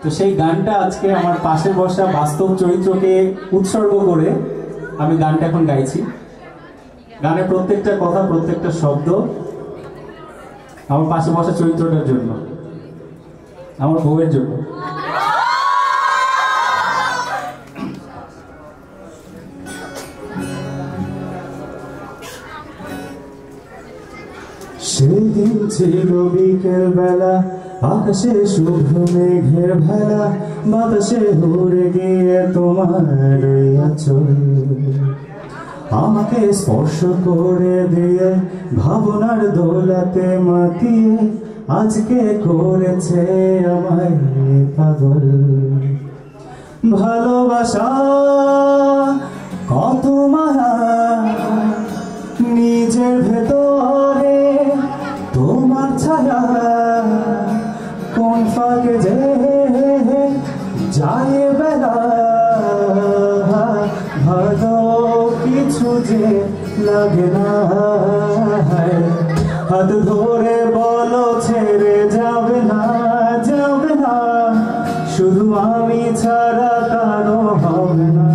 তো সেই গানটা আজকে আমার পাশে বসা বাস্তব চরিত্রকে উৎসর্গ করে আমি গানটা এখন গাইছি। গানের প্রত্যেকটা কথা, প্রত্যেকটা শব্দ আমার পাশে বসা চরিত্রটার জন্য, আমার বউয়ের জন্য। সেদিন ছিল বিকেল বেলা, আকাশে শুভ্র মেঘের ভেলা, বাতাসে উড়ে গিয়ে তোমার আঁচল আমাকে স্পর্শ করে দিয়ে ভাবনার দোলাতে মাতিয়ে আজকে করেছে আমায় পাগল। ভালোবাসা কত মায়া নিজের ভেতরে, তোমার ছায়া কোন ফাঁকে যে যায় বেলা, ভালো কিছু যে লাগে না। হাত ধরে বলো ছেড়ে যাবে না, যাবে না, শুধু আমি ছাড়া কারো হবে না।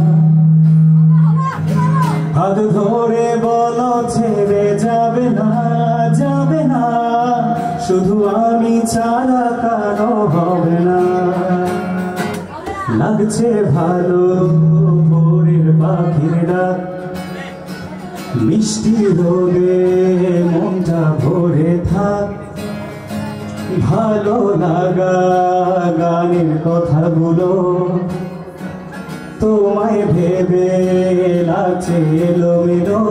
হাত ধরে বলো ছেড়ে যাবে না, যাবে না, শুধু আমি ছাড়া কারো হবে না। লাগছে ভালো ভোরের পাখির ডাক, মিষ্টি রোদে মনটা ভরে থাক, ভালো লাগা গানের কথাগুলো তোমায় ভেবে লাগছে এলোমেলো।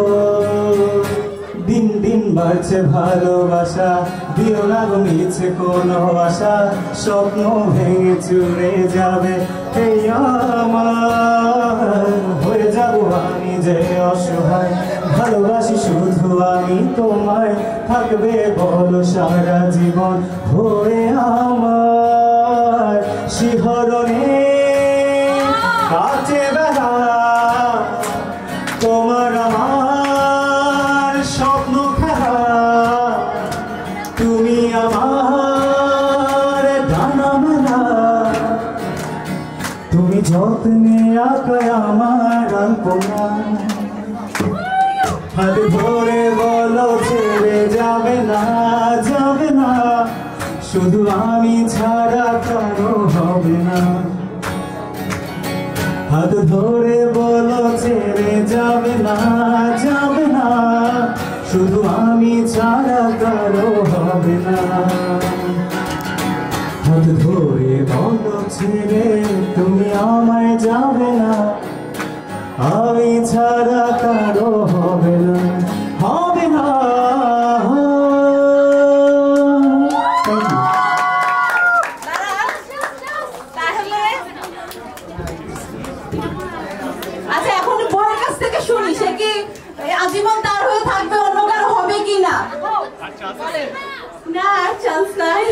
দিন দিন বাড়ছে ভালোবাসা, দিও না গো মিছে কোনো আশা, স্বপ্ন ভেঙে চুরে যাবে এই আমার, হয়ে যাবো আমি যে অসহায়। ভালোবাসি শুধু আমি তোমায়, থাকবে বলো সারা জীবন হয়ে আমার শিহরণে কাছে বেলা। তোমার আমার স্বপ্ন খেলা, তুমি আমার ডানা মেলা, তুমি যত্নে আঁকায় আমার আলপনা। হাত ধরে বলো ছেড়ে যাবে না, যাবে না, শুধু আমি ছাড়া কারো হবে না। হাত ধরে বলো ছেড়ে যাবে না, যাবে না, শুধু আমি ছাড়া কারো হবে না। হাত ধরে বলো ছেড়ে তুমি আমায় যাবে না, আমি ছাড়া কারো হবে না, হবে না। আচ্ছা, এখন বউয়ের কাছ থেকে শুনি সে কি আজীবন তার হয়ে থাকবে, অন্য কারো হবে কিনা? না, চান্স নাই।